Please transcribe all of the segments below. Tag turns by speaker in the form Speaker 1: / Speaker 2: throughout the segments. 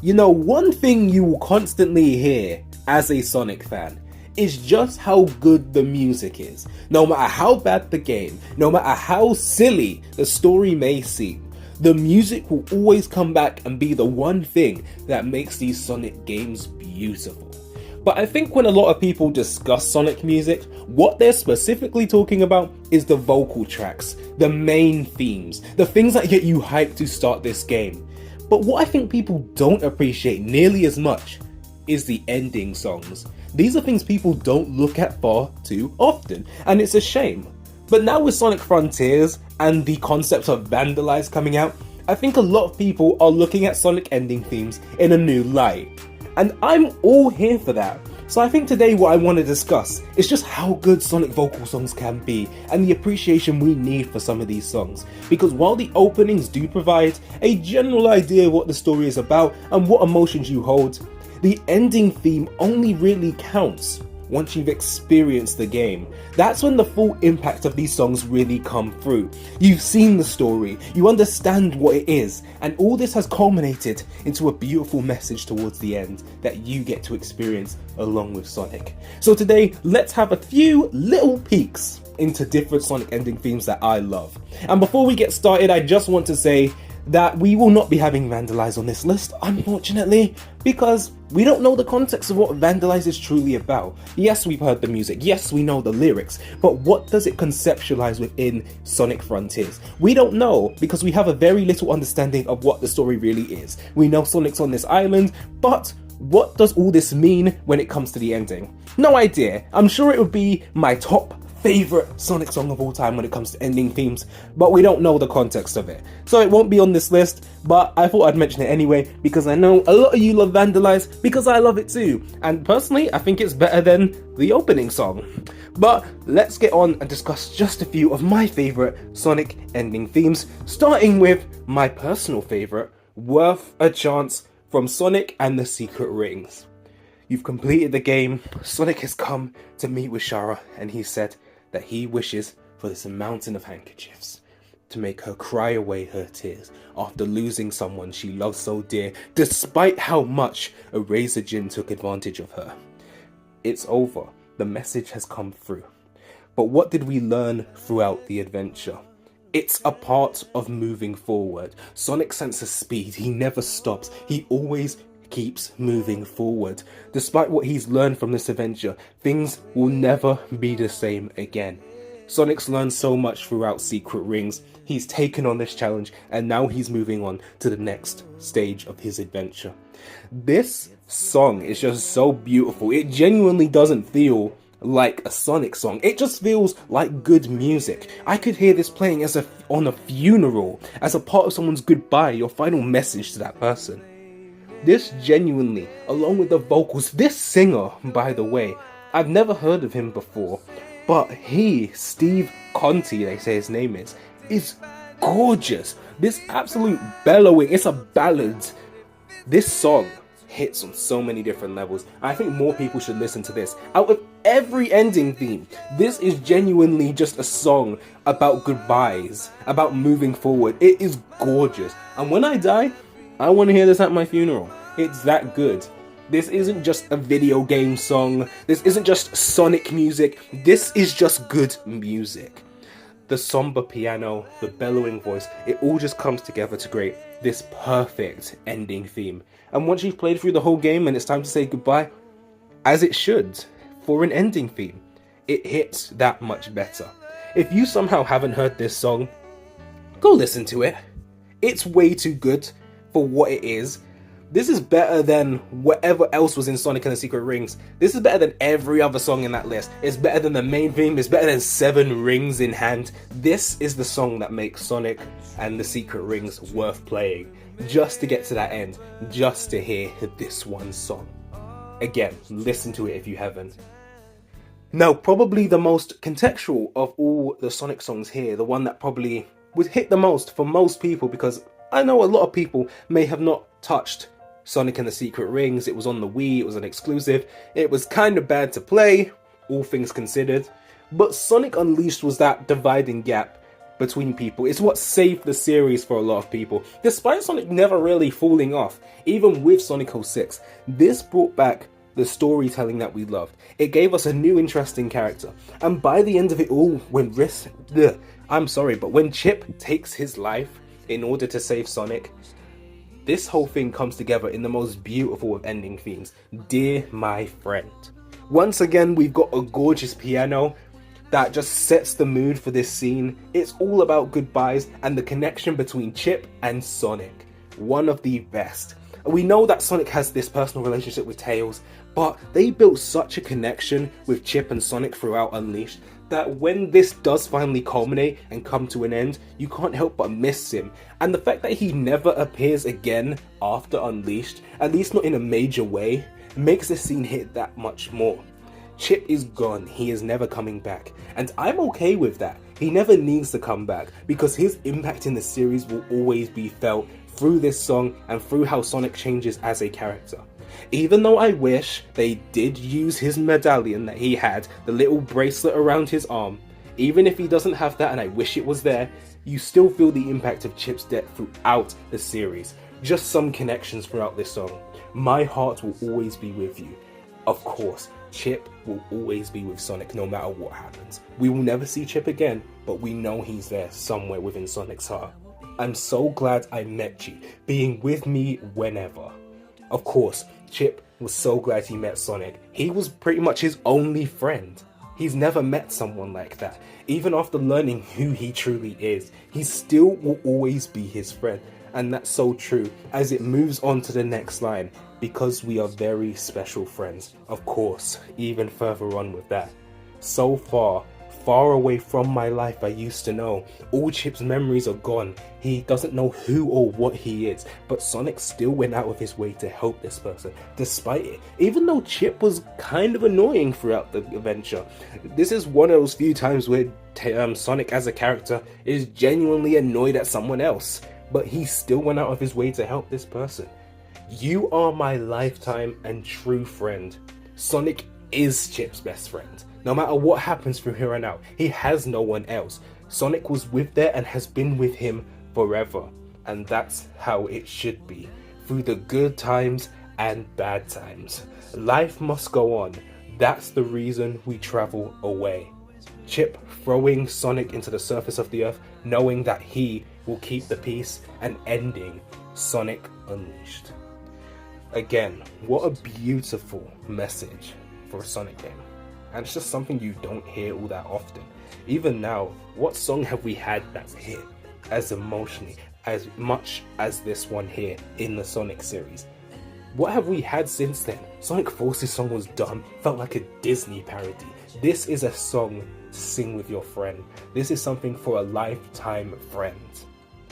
Speaker 1: You know, one thing you will constantly hear as a Sonic fan is just how good the music is. No matter how bad the game, no matter how silly the story may seem, the music will always come back and be the one thing that makes these Sonic games beautiful. But I think when a lot of people discuss Sonic music, what they're specifically talking about is the vocal tracks, the main themes, the things that get you hyped to start this game. But what I think people don't appreciate nearly as much is the ending songs. These are things people don't look at far too often, and it's a shame. But now with Sonic Frontiers and the concept of Vandalize coming out, I think a lot of people are looking at Sonic ending themes in a new light. And I'm all here for that. So I think today what I want to discuss is just how good Sonic vocal songs can be and the appreciation we need for some of these songs. Because while the openings do provide a general idea of what the story is about and what emotions you hold, the ending theme only really counts once you've experienced the game. That's when the full impact of these songs really come through. You've seen the story, you understand what it is, and all this has culminated into a beautiful message towards the end that you get to experience along with Sonic. So today, let's have a few little peeks into different Sonic ending themes that I love. And before we get started, I just want to say that we will not be having Vandalize on this list, unfortunately, because we don't know the context of what Vandalize is truly about. Yes, we've heard the music, yes, we know the lyrics, but what does it conceptualize within Sonic Frontiers? We don't know, because we have a very little understanding of what the story really is. We know Sonic's on this island, but what does all this mean when it comes to the ending? No idea. I'm sure it would be my top favorite Sonic song of all time when it comes to ending themes, but we don't know the context of it. So it won't be on this list, but I thought I'd mention it anyway because I know a lot of you love Vandalize because I love it too. And personally, I think it's better than the opening song. But let's get on and discuss just a few of my favorite Sonic ending themes, starting with my personal favorite, Worth a Chance from Sonic and the Secret Rings. You've completed the game, Sonic has come to meet with Shara, and he said that he wishes for this mountain of handkerchiefs to make her cry away her tears after losing someone she loves so dear, despite how much Eraser Jin took advantage of her. It's over, the message has come through. But what did we learn throughout the adventure? It's a part of moving forward. Sonic's sense of speed, he never stops, he always keeps moving forward. Despite what he's learned from this adventure, things will never be the same again. Sonic's learned so much throughout Secret Rings, he's taken on this challenge, and now he's moving on to the next stage of his adventure. This song is just so beautiful. It genuinely doesn't feel like a Sonic song. It just feels like good music. I could hear this playing on a funeral, as a part of someone's goodbye, your final message to that person. This genuinely, along with the vocals, this singer, by the way, I've never heard of him before, but he, Steve Conti, they say his name is gorgeous. This absolute bellowing, it's a ballad. This song hits on so many different levels. I think more people should listen to this. Out of every ending theme, this is genuinely just a song about goodbyes, about moving forward. It is gorgeous. And when I die, I want to hear this at my funeral. It's that good. This isn't just a video game song. This isn't just Sonic music. This is just good music. The somber piano, the bellowing voice, it all just comes together to create this perfect ending theme. And once you've played through the whole game and it's time to say goodbye, as it should, for an ending theme, it hits that much better. If you somehow haven't heard this song, go listen to it. It's way too good for what it is. This is better than whatever else was in Sonic and the Secret Rings. This is better than every other song in that list. It's better than the main theme. It's better than 7 Rings in Hand. This is the song that makes Sonic and the Secret Rings worth playing. Just to get to that end. Just to hear this one song. Again, listen to it if you haven't. Now, probably the most contextual of all the Sonic songs here, the one that probably would hit the most for most people, because I know a lot of people may have not touched Sonic and the Secret Rings. It was on the Wii, it was an exclusive, it was kind of bad to play, all things considered, but Sonic Unleashed was that dividing gap between people. It's what saved the series for a lot of people. Despite Sonic never really falling off, even with Sonic 06, this brought back the storytelling that we loved. It gave us a new interesting character. And by the end of it all, when when Chip takes his life in order to save Sonic, this whole thing comes together in the most beautiful of ending themes. Dear My Friend. Once again, we've got a gorgeous piano that just sets the mood for this scene. It's all about goodbyes and the connection between Chip and Sonic. One of the best. We know that Sonic has this personal relationship with Tails, but they built such a connection with Chip and Sonic throughout Unleashed that when this does finally culminate and come to an end, you can't help but miss him. And the fact that he never appears again after Unleashed, at least not in a major way, makes this scene hit that much more. Chip is gone, he is never coming back, and I'm okay with that. He never needs to come back, because his impact in the series will always be felt through this song and through how Sonic changes as a character. Even though I wish they did use his medallion that he had, the little bracelet around his arm, even if he doesn't have that and I wish it was there, you still feel the impact of Chip's death throughout the series. Just some connections throughout this song. My heart will always be with you. Of course, Chip will always be with Sonic no matter what happens. We will never see Chip again, but we know he's there somewhere within Sonic's heart. I'm so glad I met you, being with me whenever. Of course, Chip was so glad he met Sonic. He was pretty much his only friend. He's never met someone like that. Even after learning who he truly is, he still will always be his friend. And that's so true as it moves on to the next line, because we are very special friends. Of course, even further on with that. So far away from my life I used to know. All Chip's memories are gone. He doesn't know who or what he is, but Sonic still went out of his way to help this person, despite it. Even though Chip was kind of annoying throughout the adventure. This is one of those few times where Sonic as a character is genuinely annoyed at someone else, but he still went out of his way to help this person. You are my lifetime and true friend. Sonic is Chip's best friend. No matter what happens from here on out, he has no one else. Sonic was with there and has been with him forever. And that's how it should be. Through the good times and bad times. Life must go on. That's the reason we travel away. Chip throwing Sonic into the surface of the earth, knowing that he will keep the peace, and ending Sonic Unleashed. Again, what a beautiful message for a Sonic game. And it's just something you don't hear all that often. Even now, what song have we had that's hit as emotionally, as much as this one here in the Sonic series? What have we had since then? Sonic Forces song was dumb, felt like a Disney parody. This is a song to sing with your friend. This is something for a lifetime friend.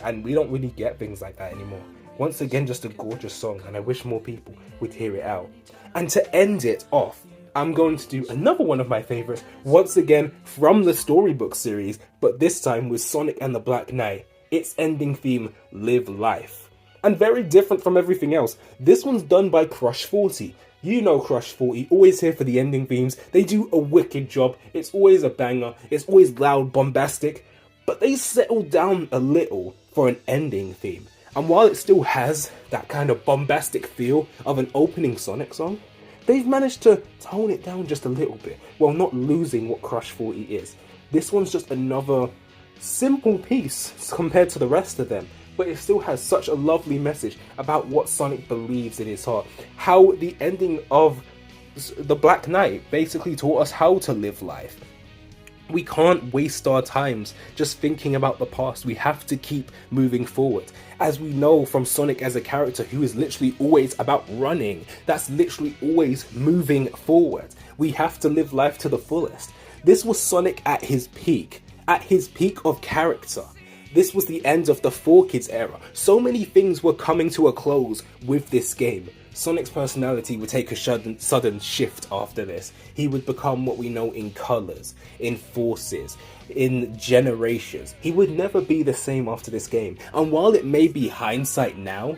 Speaker 1: And we don't really get things like that anymore. Once again, just a gorgeous song, and I wish more people would hear it out. And to end it off, I'm going to do another one of my favorites, once again from the Storybook series, but this time with Sonic and the Black Knight. Its ending theme, Live Life. And very different from everything else. This one's done by Crush 40. You know Crush 40, always here for the ending themes. They do a wicked job. It's always a banger. It's always loud, bombastic. But they settle down a little for an ending theme. And while it still has that kind of bombastic feel of an opening Sonic song, they've managed to tone it down just a little bit, while not losing what Crush 40 is. This one's just another simple piece compared to the rest of them, but it still has such a lovely message about what Sonic believes in his heart. How the ending of the Black Knight basically taught us how to live life. We can't waste our times just thinking about the past. We have to keep moving forward. As we know from Sonic as a character who is literally always about running, that's literally always moving forward. We have to live life to the fullest. This was Sonic at his peak of character. This was the end of the 4Kids era. So many things were coming to a close with this game. Sonic's personality would take a sudden shift after this. He would become what we know in Colors, in Forces, in Generations. He would never be the same after this game. And while it may be hindsight now,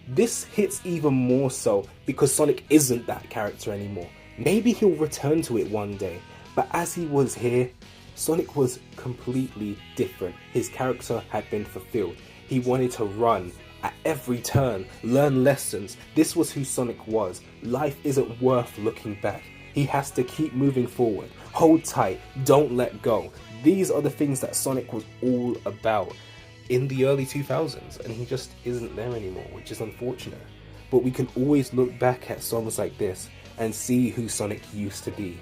Speaker 1: this hits even more so because Sonic isn't that character anymore. Maybe he'll return to it one day, but as he was here, Sonic was completely different. His character had been fulfilled. He wanted to run at every turn, learn lessons. This was who Sonic was. Life isn't worth looking back. He has to keep moving forward. Hold tight, don't let go. These are the things that Sonic was all about in the early 2000s, and he just isn't there anymore, which is unfortunate. But we can always look back at songs like this and see who Sonic used to be.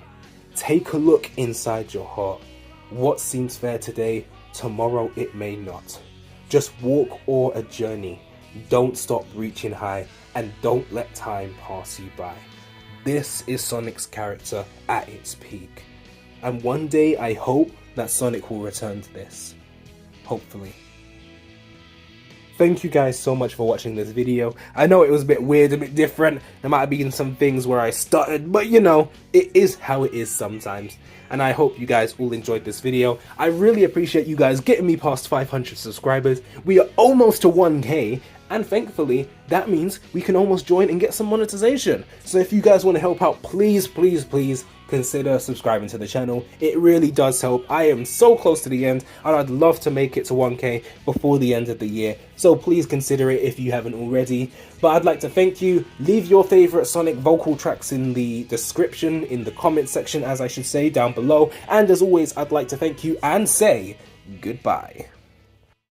Speaker 1: Take a look inside your heart. What seems fair today, tomorrow it may not. Just walk o'er a journey. Don't stop reaching high, and don't let time pass you by. This is Sonic's character at its peak. And one day I hope that Sonic will return to this. Hopefully. Thank you guys so much for watching this video. I know it was a bit weird, a bit different. There might have been some things where I stuttered, but you know, it is how it is sometimes. And I hope you guys all enjoyed this video. I really appreciate you guys getting me past 500 subscribers. We are almost to 1K, and thankfully, that means we can almost join and get some monetization. So if you guys want to help out, please, please, please consider subscribing to the channel. It really does help. I am so close to the end, and I'd love to make it to 1K before the end of the year. So please consider it if you haven't already. But I'd like to thank you. Leave your favorite Sonic vocal tracks in the description, in the comment section, as I should say, down below. And as always, I'd like to thank you and say goodbye.